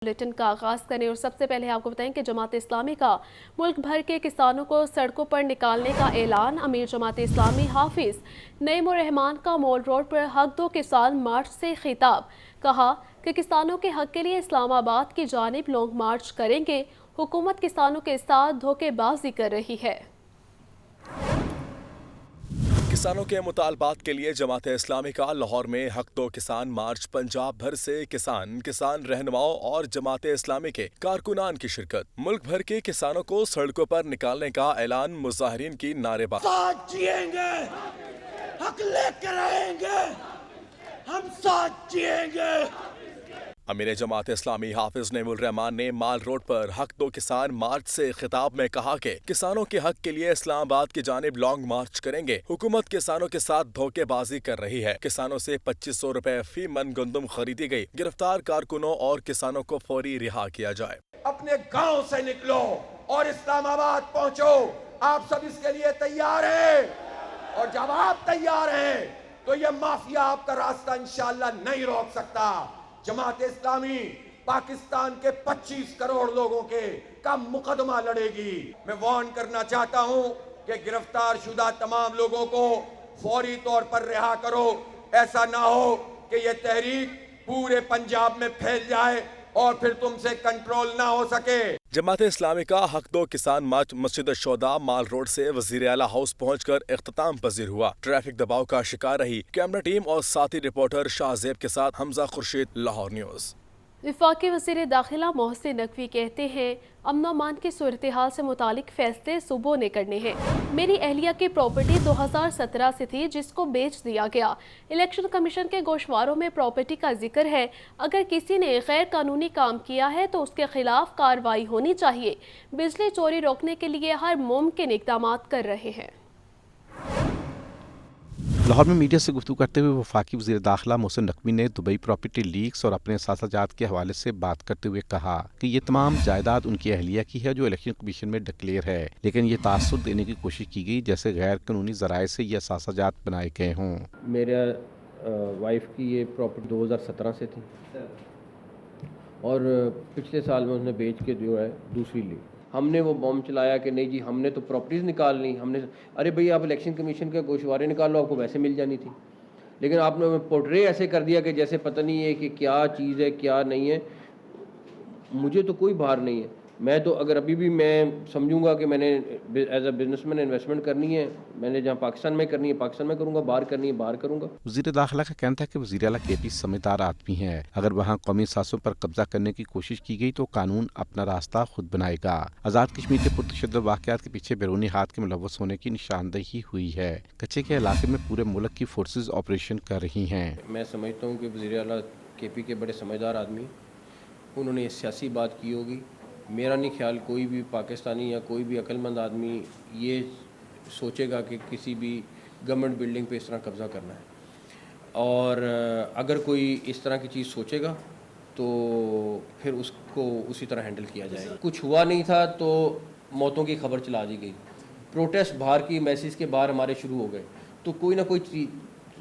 Bulletin کا آغاز کریں اور سب سے پہلے آپ کو بتائیں کہ جماعت اسلامی کا ملک بھر کے کسانوں کو سڑکوں پر نکالنے کا اعلان۔ امیر جماعت اسلامی حافظ نعیم الرحمان کا مال روڈ پر حق دو کسان مارچ سے خطاب۔ کہا کہ کسانوں کے حق کے لیے اسلام آباد کی جانب لانگ مارچ کریں گے۔ حکومت کسانوں کے ساتھ دھوکے بازی کر رہی ہے۔ کسانوں کے مطالبات کے لیے جماعت اسلامی کا لاہور میں حق دو کسان مارچ۔ پنجاب بھر سے کسان رہنماؤں اور جماعت اسلامی کے کارکنان کی شرکت۔ ملک بھر کے کسانوں کو سڑکوں پر نکالنے کا اعلان۔ مظاہرین کی نعرے بازی۔ ساتھ جیئیں گے، حق لے کے رہیں گے، ہم ساتھ جیئیں گے۔ امیر جماعت اسلامی حافظ نعیم الرحمان نے مال روڈ پر حق دو کسان مارچ سے خطاب میں کہا کہ کسانوں کے حق کے لیے اسلام آباد کی جانب لانگ مارچ کریں گے۔ حکومت کسانوں کے ساتھ دھوکے بازی کر رہی ہے۔ کسانوں سے 2500 روپے فی من گندم خریدی گئی۔ گرفتار کارکنوں اور کسانوں کو فوری رہا کیا جائے۔ اپنے گاؤں سے نکلو اور اسلام آباد پہنچو۔ آپ سب اس کے لیے تیار ہیں، اور جب آپ تیار ہیں تو یہ مافیا آپ کا راستہ انشاءاللہ نہیں روک سکتا۔ جماعت اسلامی پاکستان کے 25 کروڑ لوگوں کے کا مقدمہ لڑے گی۔ میں وارن کرنا چاہتا ہوں کہ گرفتار شدہ تمام لوگوں کو فوری طور پر رہا کرو۔ ایسا نہ ہو کہ یہ تحریک پورے پنجاب میں پھیل جائے اور پھر تم سے کنٹرول نہ ہو سکے۔ جماعت اسلامی کا حق دو کسان مارچ مسجد الشہداء مال روڈ سے وزیر اعلیٰ ہاؤس پہنچ کر اختتام پذیر ہوا۔ ٹریفک دباؤ کا شکار رہی کیمرہ ٹیم اور ساتھی رپورٹر شاہ زیب کے ساتھ حمزہ خورشید، لاہور نیوز۔ وفاقی وزیر داخلہ محسن نقوی کہتے ہیں امن و امان کی صورتحال سے متعلق فیصلے صوبوں نے کرنے ہیں۔ میری اہلیہ کی پراپرٹی 2017 سے تھی جس کو بیچ دیا گیا۔ الیکشن کمیشن کے گوشواروں میں پراپرٹی کا ذکر ہے۔ اگر کسی نے غیر قانونی کام کیا ہے تو اس کے خلاف کارروائی ہونی چاہیے۔ بجلی چوری روکنے کے لیے ہر ممکن اقدامات کر رہے ہیں۔ لاہور میں میڈیا سے گفتگو کرتے ہوئے وفاقی وزیر داخلہ محسن نقوی نے دبئی پراپرٹی لیکس اور اپنے اثاثہ جات کے حوالے سے بات کرتے ہوئے کہا کہ یہ تمام جائیداد ان کی اہلیہ کی ہے جو الیکشن کمیشن میں ڈکلیئر ہے، لیکن یہ تاثر دینے کی کوشش کی گئی جیسے غیر قانونی ذرائع سے یہ اثاثہ جات بنائے گئے ہوں۔ میرے وائف کی یہ پراپرٹی 2017 سے تھی اور پچھلے سال میں اس نے بیچ کے جو ہے دوسری لی۔ ہم نے وہ بم چلایا کہ نہیں جی ہم نے تو پراپرٹیز نکال لی، ہم نے ارے بھئی آپ الیکشن کمیشن کے گوشوارے نکال لو، آپ کو ویسے مل جانی تھی، لیکن آپ نے پورٹرے ایسے کر دیا کہ جیسے پتہ نہیں ہے کہ کیا چیز ہے کیا نہیں ہے۔ مجھے تو کوئی بھار نہیں ہے، میں تو اگر ابھی بھی میں سمجھوں گا کہ میں نے as a business man investment کرنی ہے، میں نے جہاں پاکستان میں کرنی ہے پاکستان میں کروں گا، باہر کرنی ہے باہر کروں گا۔ وزیر داخلہ کا کہنا تھا کہ وزیر اعلیٰ کے پی سمجھدار آدمی ہیں، اگر وہاں قومی اثاثوں پر قبضہ کرنے کی کوشش کی گئی تو قانون اپنا راستہ خود بنائے گا۔ آزاد کشمیر کے پرتشدد واقعات کے پیچھے بیرونی ہاتھ کے ملوث ہونے کی نشاندہی ہوئی ہے۔ کچے کے علاقے میں پورے ملک کی فورسز آپریشن کر رہی ہیں۔ میں سمجھتا ہوں کہ وزیر اعلیٰ کے پی کے بڑے سمجھدار آدمی، انہوں نے یہ سیاسی بات کی ہوگی۔ میرا نہیں خیال کوئی بھی پاکستانی یا کوئی بھی عقل مند آدمی یہ سوچے گا کہ کسی بھی گورنمنٹ بلڈنگ پہ اس طرح قبضہ کرنا ہے، اور اگر کوئی اس طرح کی چیز سوچے گا تو پھر اس کو اسی طرح ہینڈل کیا جائے گا۔ کچھ ہوا نہیں تھا تو موتوں کی خبر چلا دی گئی، پروٹیسٹ باہر کی میسیز کے باہر ہمارے شروع ہو گئے، تو کوئی نہ کوئی چیز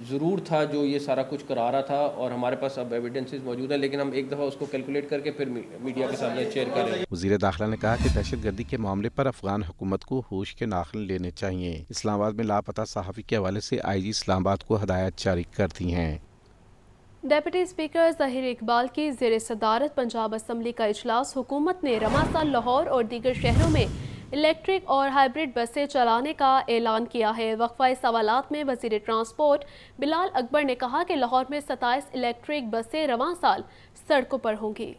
ضرور تھا جو یہ سارا کچھ کرا رہا تھا، اور ہمارے پاس اب ایویڈنسز موجود ہیں، لیکن ہم ایک دفعہ اس کو کیلکولیٹ کر کے پھر میڈیا کے سامنے شیئر کریں۔ وزیر داخلہ نے کہا کہ دہشت گردی کے معاملے پر افغان حکومت کو ہوش کے ناخن لینے چاہیے۔ اسلام آباد میں لاپتہ صحافی کے حوالے سے آئی جی اسلام آباد کو ہدایت جاری کر دی ہیں۔ ڈیپٹی اسپیکر ظہیر اقبال کی زیر صدارت پنجاب اسمبلی کا اجلاس۔ حکومت نے رواں سال لاہور اور دیگر شہروں میں الیکٹرک اور ہائبرڈ بسیں چلانے کا اعلان کیا ہے۔ وقفہ سوالات میں وزیر ٹرانسپورٹ بلال اکبر نے کہا کہ لاہور میں 27 الیکٹرک بسیں رواں سال سڑکوں پر ہوں گی۔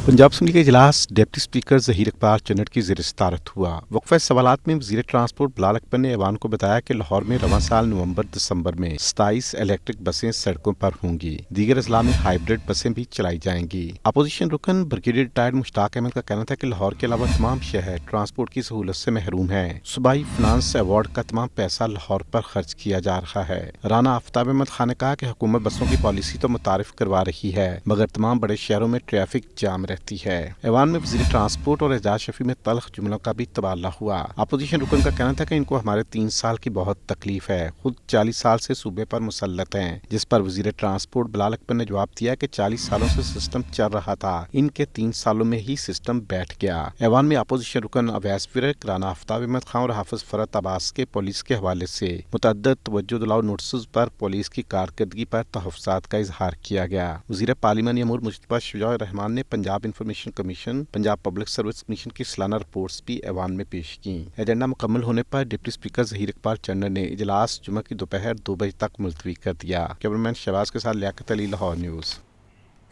پنجاب اسمبلی کا اجلاس ڈپٹی اسپیکر ظہیر اقبال چنٹ کی زیر صدارت ہوا۔ وقفہ سوالات میں وزیر ٹرانسپورٹ بلال اکبر نے ایوان کو بتایا کہ لاہور میں رواں سال نومبر دسمبر میں 27 الیکٹرک بسیں سڑکوں پر ہوں گی، دیگر اضلاع میں ہائبرڈ بسیں بھی چلائی جائیں گی۔ اپوزیشن رکن بریگیڈیئر ریٹائرڈ مشتاق احمد کا کہنا تھا کہ لاہور کے علاوہ تمام شہر ٹرانسپورٹ کی سہولت سے محروم ہیں۔ صوبائی فنانس ایوارڈ کا تمام پیسہ لاہور پر خرچ کیا جا رہا ہے۔ رانا آفتاب احمد خان نے کہا کہ حکومت بسوں کی پالیسی تو متعارف کروا رہی ہے، مگر تمام بڑے شہروں میں ٹریفک جام रहती है। ऐवान में वज़ीर ट्रांसपोर्ट और एजाज शफी में तल्ख जुमलों का भी तबादला हुआ। अपोजिशन रुकन का कहना था कि इनको हमारे 3 साल की बहुत तकलीफ है, खुद 40 साल से सूबे पर मुसल्लत हैं, जिस पर वज़ीर ट्रांसपोर्ट बिलाल अकबर ने जवाब दिया कि 40 सालों से सिस्टम चल रहा था, इनके 3 सालों में ही सिस्टम बैठ गया। ऐवान में अपोजिशन रुकन अवैस विरक, राना आफ्ताब अहमद खान और हाफिज फरत अब्बास के पुलिस के हवाले से मुतअद्दिद तवज्जो दिलाओ नोटिस पर पुलिस की कारकर्दगी पर तहफ़्फ़ुज़ात का इजहार किया गया। वज़ीर पार्लिमानी अमूर मुज्तबा शुजा रहमान ने Punjab information commission, Punjab public service commission की सालाना रिपोर्ट्स भी ऐवान में पेश की। एजेंडा मुकम्मल होने पर डिप्टी स्पीकर ज़हीर इकबाल चन्नर ने इजलास जुमा की दोपहर 2 बजे तक मुलतवी कर दिया। कैमरामैन शहबाज के साथ लियाकत अली, लाहौर न्यूज़।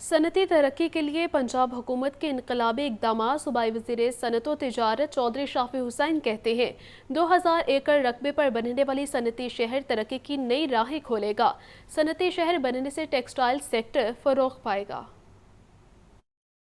सनती तरक्की के लिए पंजाब हुकूमत के इनकलाबी इक़दाम। सूबाई वज़ीर सनत व तिजारत चौधरी शाफी हुसैन कहते हैं 2000 एकड़ रकबे पर बनने वाली सनती शहर तरक्की की नई राहें खोलेगा। सनती शहर बनने से टेक्सटाइल सेक्टर फ़रोग़ पाएगा।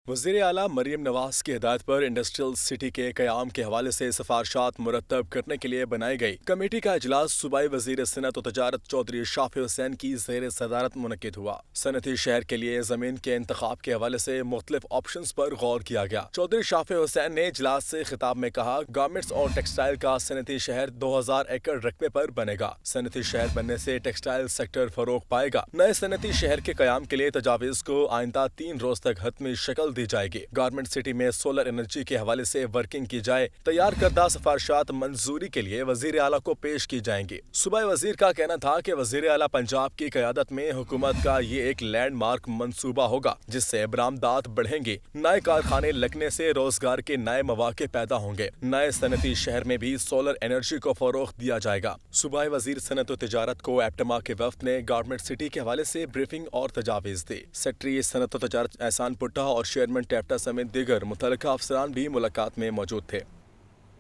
वज़ीर आला मरीम नवाज की हिदायत पर इंडस्ट्रियल सिटी के क़याम के हवाले से सिफारशात मुरतब करने के लिए बनाई गई कमेटी का इजलास सूबाई वज़ीर सनत व तजारत चौधरी शाफी हुसैन की ज़ेर सदारत मुनक़िद हुआ। सनती शहर के लिए ज़मीन के इंतखाब के हवाले से मुख्तलिफ ऑप्शंस पर गौर किया गया। चौधरी शाफी हुसैन ने इजलास से खिताब में कहा, गारमेंट्स और टेक्सटाइल का सनती शहर 2000 एकड़ रकबे पर बनेगा। सनती शहर बनने से टेक्सटाइल सेक्टर फ़रोग़ पाएगा। नए सनती शहर के क़याम के लिए तजावीज़ को आइंदा 3 रोज़ तक हतमी शक्ल दी जाएगी। गारमेंट सिटी में सोलर एनर्जी के हवाले से वर्किंग की जाए। तैयार करदा सिफारशात मंजूरी के लिए वज़ीर आला को पेश की जाएंगी। सूबाई वज़ीर का कहना था कि वज़ीर आला पंजाब की क़यादत में हुकूमत का ये एक लैंडमार्क मंसूबा होगा, जिससे बरामदात बढ़ेंगी। नए कारखाने लगने से रोजगार के नए मौके पैदा होंगे। नए सनती शहर में भी सोलर एनर्जी को फ़रोग़ दिया जाएगा। सूबाई वज़ीर सनत व तिजारत को एप्टमा के वफ़द ने गारमेंट सिटी के हवाले से ब्रीफिंग और तजावीज़ दी। सेक्रेटरी सनत व तिजारत एहसान पुट्टा और चेयरमैन टैप्टा समेत दीगर मुतल्लिका अफसरान भी मुलाकात में मौजूद थे।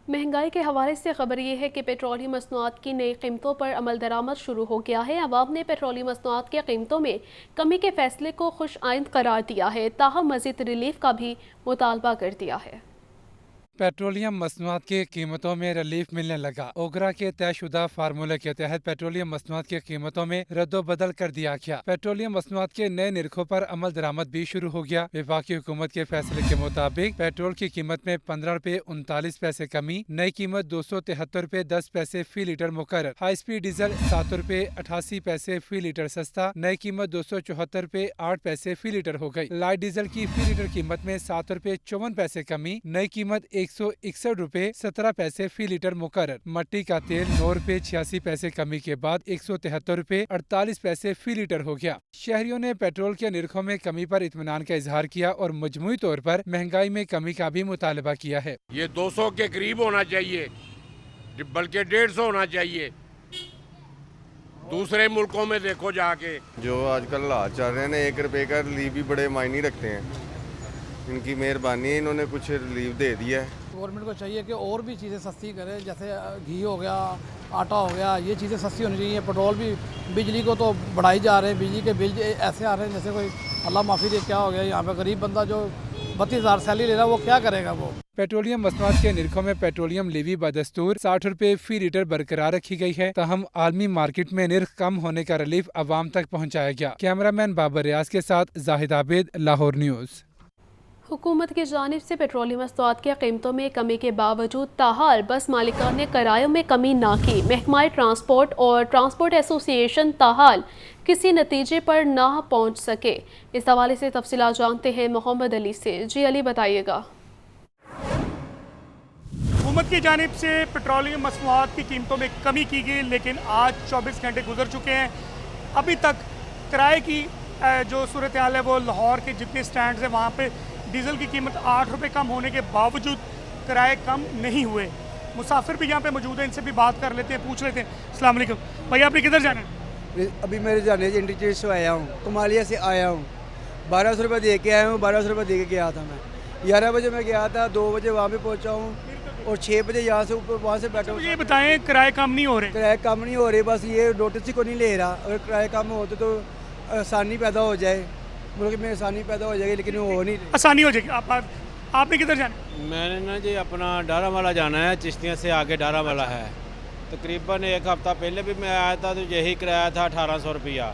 महंगाई के हवाले से खबर ये है कि पेट्रोलियम मसनूआत की नई कीमतों पर अमल दरामद शुरू हो गया है। अवाम ने पेट्रोलियम मसनूआत की कीमतों में कमी के फैसले को खुश आइंद करार दिया है, ताहम मज़ीद रिलीफ का भी मुतालबा कर दिया है। पेट्रोलियम मसनूआत की कीमतों में रिलीफ मिलने लगा। ओगरा के तयशुदा फार्मूले के तहत पेट्रोलियम मसनूआत की कीमतों में रद्दोबदल कर दिया गया। पेट्रोलियम मसनूआत के नए निरखों पर अमल दरामद भी शुरू हो गया। वफाकी हुकूमत के फैसले के मुताबिक पेट्रोल की कीमत में 15 रुपए 39 पैसे कमी, नई कीमत 273 रुपए 10 पैसे फी लीटर मुकर्रर। हाई स्पीड डीजल 7 रुपए 88 पैसे फी लीटर सस्ता, नई कीमत 274 रुपए 8 पैसे फी लीटर हो गई। लाइट डीजल की फी लीटर कीमत में 7 रुपए 54 पैसे कमी, नई कीमत 161 रुपए 17 पैसे फी लीटर मुकर्रर। मट्टी का तेल 9 रुपए 86 पैसे कमी के बाद 173 रुपए 48 पैसे फी लीटर हो गया। शहरियों ने पेट्रोल के निरखों में कमी पर इत्मीनान का इजहार किया और मजमूई तौर पर महंगाई में कमी का भी मुतालबा किया है। ये 200 के करीब होना चाहिए, बल्कि 150 होना चाहिए। दूसरे मुल्कों में देखो जाके, जो आजकल हालात चल रहे हैं ना, 1 रुपए का रिलीफ भी बड़े मायने रखते हैं। इनकी मेहरबानी है, इन्होंने कुछ रिलीफ दे दिया है। गवर्नमेंट को चाहिए कि और भी चीज़ें सस्ती करे, जैसे घी हो गया, आटा हो गया, ये चीज़ें सस्ती होनी चाहिए। पेट्रोल भी, बिजली को तो बढ़ाई जा रहे हैं, बिजली के बिल ऐसे आ रहे हैं जैसे कोई अल्लाह माफ़ी दे क्या हो गया। यहाँ पे गरीब बंदा जो 32,000 सैलरी ले रहा है वो क्या करेगा वो। पेट्रोलियम मसनूआत के निरखों में पेट्रोलियम लेवी बदस्तूर 60 रुपए फी लीटर बरकरार रखी गई है। ताहम आलमी मार्केट में निरख कम होने का रिलीफ अवाम तक पहुँचाया गया। कैमरामैन बाबर रियाज के साथ जाहिद आबिद, लाहौर न्यूज़। हुकूमत की जानिब से पेट्रोलियम मसनूआत की कीमतों में कमी के बावजूद ताहाल बस मालिकान ने किरायों में कमी ना की। महकमा ट्रांसपोर्ट और ट्रांसपोर्ट एसोसिएशन ताहाल किसी नतीजे पर ना पहुंच सके। इस हवाले से तफसीलात जानते हैं मोहम्मद अली से। जी अली, बताइएगा। हुकूमत की जानिब से पेट्रोलियम मसनूआत की कीमतों में कमी की गई, लेकिन आज 24 घंटे गुजर चुके हैं, अभी तक किराए की जो सूरत हाल है वो लाहौर के जितने स्टैंड हैं वहाँ पे डीज़ल की कीमत 8 रुपये कम होने के बावजूद किराए कम नहीं हुए। मुसाफिर भी यहाँ पे मौजूद हैं, इनसे भी बात कर लेते हैं, पूछ लेते हैं। अस्सलाम वालेकुम भैया, आपने किधर जाना है? अभी मेरे जाने से इंटरचेंज से आया हूँ, कमालिया से आया हूँ। 1200 रुपये दे के आया हूँ, 1200 रुपये दे के गया था मैं। 11 बजे मैं गया था, 2 बजे वहाँ पे पहुँचा हूँ और 6 बजे यहाँ से ऊपर वहाँ से बैठा हूँ। ये बताएं, किराए कम नहीं हो रहे? किराए कम नहीं हो रहे, बस ये नोटिस ही को नहीं ले रहा। अगर किराए कम होते तो आसानी पैदा हो जाए, मुल्क में आसानी पैदा हो जाएगी, लेकिन वो हो नहीं। आसानी हो जाएगी। आपने किधर जाना? मैंने ना जी अपना डारावाला जाना है, चिश्तियाँ से आगे डारावाला है। तकरीबन 1 हफ़्ता पहले भी मैं आया था तो यही किराया था 1800 रुपया।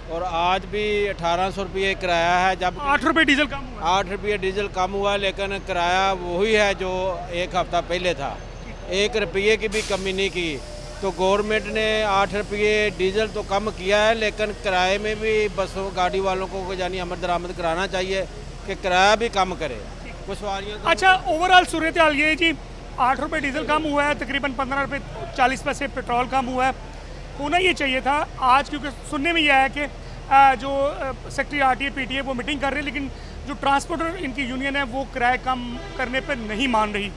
और आज भी 1800 रुपये किराया है, जब 8 रुपये डीजल कम हुआ। 8 रुपये डीजल कम हुआ, लेकिन किराया वही है जो एक हफ्ता पहले था। 1 रुपये की भी कमी नहीं की। तो गवर्नमेंट ने 8 रुपये डीजल तो कम किया है, लेकिन किराए में भी बसों गाड़ी वालों को यानी आमद दरामद कराना चाहिए कि किराया भी कम करे कुछ सवारियों। अच्छा, ओवरऑल सूरत हाल ये है जी, 8 रुपये डीजल कम हुआ है, तकरीबन 15 रुपये 40 पैसे पेट्रोल कम हुआ है। होना ये चाहिए था आज, क्योंकि सुनने में यह है कि जो सेक्रेटरी RTA PTA वो मीटिंग कर रहे हैं, लेकिन जो ट्रांसपोर्टर इनकी यूनियन है वो किराया कम करने पर नहीं मान रही।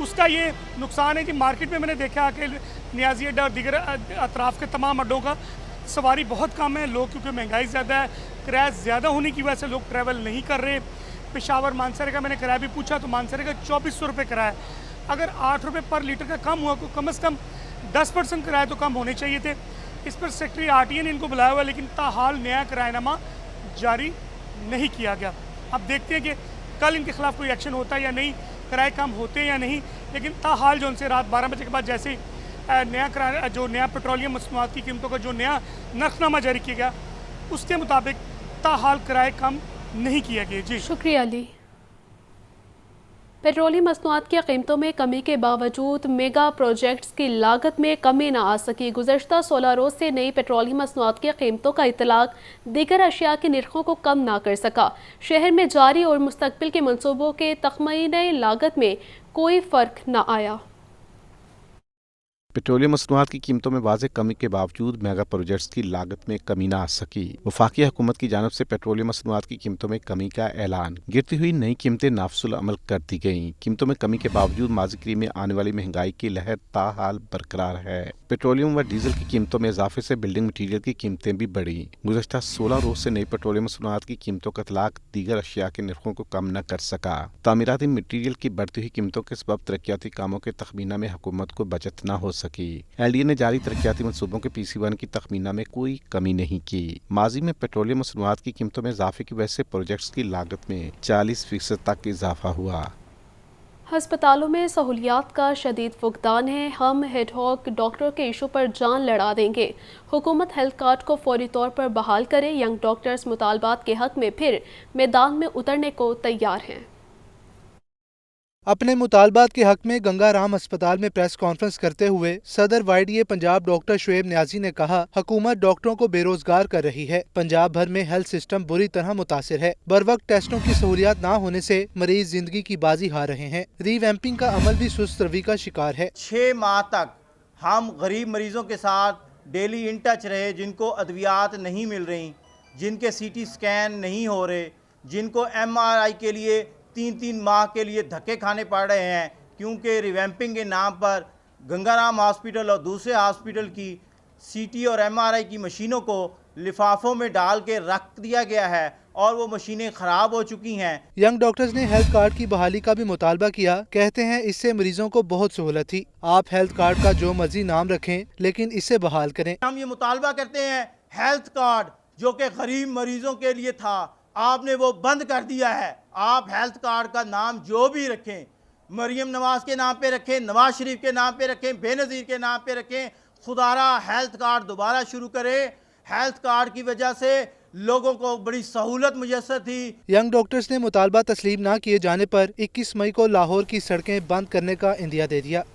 उसका ये नुकसान है कि मार्केट में मैंने देखा कि नियाजी अड्डा और दीगर अतराफ़ के तमाम अड्डों का सवारी बहुत कम है। लोग क्योंकि महंगाई ज़्यादा है, किराया ज़्यादा होने की वजह से लोग ट्रैवल नहीं कर रहे। पेशावर मानसरे का मैंने किराया भी पूछा तो मानसरे का 2400 रुपये किराया। अगर 8 रुपये पर लीटर का कम हुआ तो कम से कम 10% किराया तो कम होने चाहिए थे। इस पर सेक्रेटरी RTA ने इनको बुलाया हुआ, लेकिन ताहाल नया किरायानामा जारी नहीं किया गया। अब देखते हैं कि कल इनके खिलाफ कोई एक्शन होता है या नहीं, किराए कम होते हैं या नहीं। लेकिन ताहाल जो उनसे रात 12 बजे के बाद जैसे ही नया पेट्रोलियम मसनूआत की कीमतों का जो नया नरखनामा जारी किया गया, उसके मुताबिक ताहाल किराए कम नहीं किया गया। जी शुक्रिया अली। पेट्रोलियम मसनूआत की कीमतों में कमी के बावजूद मेगा प्रोजेक्ट्स की लागत में कमी न आ सकी। गुज़श्ता 16 रोज़ से नई पेट्रोलियम मसनूआत की कीमतों का इतलाक दीगर अशिया के निर्खों को कम ना कर सका। शहर में जारी और मुस्तकबिल के मनसूबों के तखमीने लागत में कोई फ़र्क न आया। पेट्रोलियम मसनूआत की कीमतों में वाज़ेह कमी के बावजूद मेगा प्रोजेक्ट्स की लागत में कमी न आ सकी। वफाकी हुकूमत की जानिब से पेट्रोलियम मसनूआत की कीमतों में कमी का ऐलान। गिरती हुई नई कीमतें नाफिजुल अमल कर दी गईं। कीमतों में कमी के बावजूद माज़ी करीब में आने वाली महंगाई की लहर ताहाल बरकरार है। पेट्रोलियम व डीजल की कीमतों में इजाफे से बिल्डिंग मटीरियल की कीमतें भी बढ़ी। गुज़श्ता 16 रोज से नई पेट्रोलियम मसनूआत की कीमतों का इतलाक दीगर अशिया के निर्खों को कम न कर सका। तामीराती मटीरियल की बढ़ती हुई कीमतों के सबब तरक्याती कामों के तखमीना में हुकूमत को बचत न हो सकी। LDA ने जारी तरक्याती मनसूबों के PC1 की तखमीना में कोई कमी नहीं की। माजी में पेट्रोलियम मसनूआत की कीमतों में इजाफे की वजह से प्रोजेक्ट्स की लागत में 40% तक इजाफा हुआ। हस्पतालों में सहूलियात का शदीद फुकदान है। हम हेडहॉक डॉक्टर के इशू पर जान लड़ा देंगे। हुकूमत हेल्थ कार्ड को फौरी तौर पर बहाल करे। यंग डॉक्टर्स मुतालबात के हक में फिर मैदान में उतरने को तैयार हैं। अपने मुतालबात के हक में गंगाराम अस्पताल में प्रेस कॉन्फ्रेंस करते हुए सदर YDA पंजाब डॉक्टर शुएब न्याजी ने कहा, हुकूमत डॉक्टरों को बेरोजगार कर रही है। पंजाब भर में हेल्थ सिस्टम बुरी तरह मुतासिर है। बरवक्त टेस्टों की सहूलियात ना होने से मरीज जिंदगी की बाजी हार रहे हैं। रीवैम्पिंग का अमल भी सुस्त रवि का शिकार है। 6 माह तक हम गरीब मरीजों के साथ डेली इन टच रहे, जिनको अद्वियात नहीं मिल रही, जिनके CT स्कैन नहीं हो रहे, जिनको MRI के लिए 3-3 माह के लिए धक्के खाने पड़ रहे हैं, क्योंकि रिवैम्पिंग के नाम पर गंगाराम हॉस्पिटल और दूसरे हॉस्पिटल की CT और MRI की मशीनों को लिफाफों में डाल के रख दिया गया है और वो मशीनें ख़राब हो चुकी हैं। यंग डॉक्टर्स ने हेल्थ कार्ड की बहाली का भी मुतालबा किया। कहते हैं इससे मरीजों को बहुत सहूलत थी। आप हेल्थ कार्ड का जो मर्जी नाम रखें, लेकिन इसे बहाल करें। हम ये मुतालबा करते हैं, हेल्थ कार्ड जो कि गरीब मरीजों के लिए था, आपने वो बंद कर दिया है। आप हेल्थ कार्ड का नाम जो भी रखें, मरियम नवाज के नाम पे रखें, नवाज शरीफ के नाम पे रखें, बेनज़ीर के नाम पे रखें, खुदारा हेल्थ कार्ड दोबारा शुरू करें। हेल्थ कार्ड की वजह से लोगों को बड़ी सहूलत मुयस्सर थी। यंग डॉक्टर्स ने मुतालबा तस्लीम ना किए जाने पर 21 मई को लाहौर की सड़कें बंद करने का इंदिया दे दिया।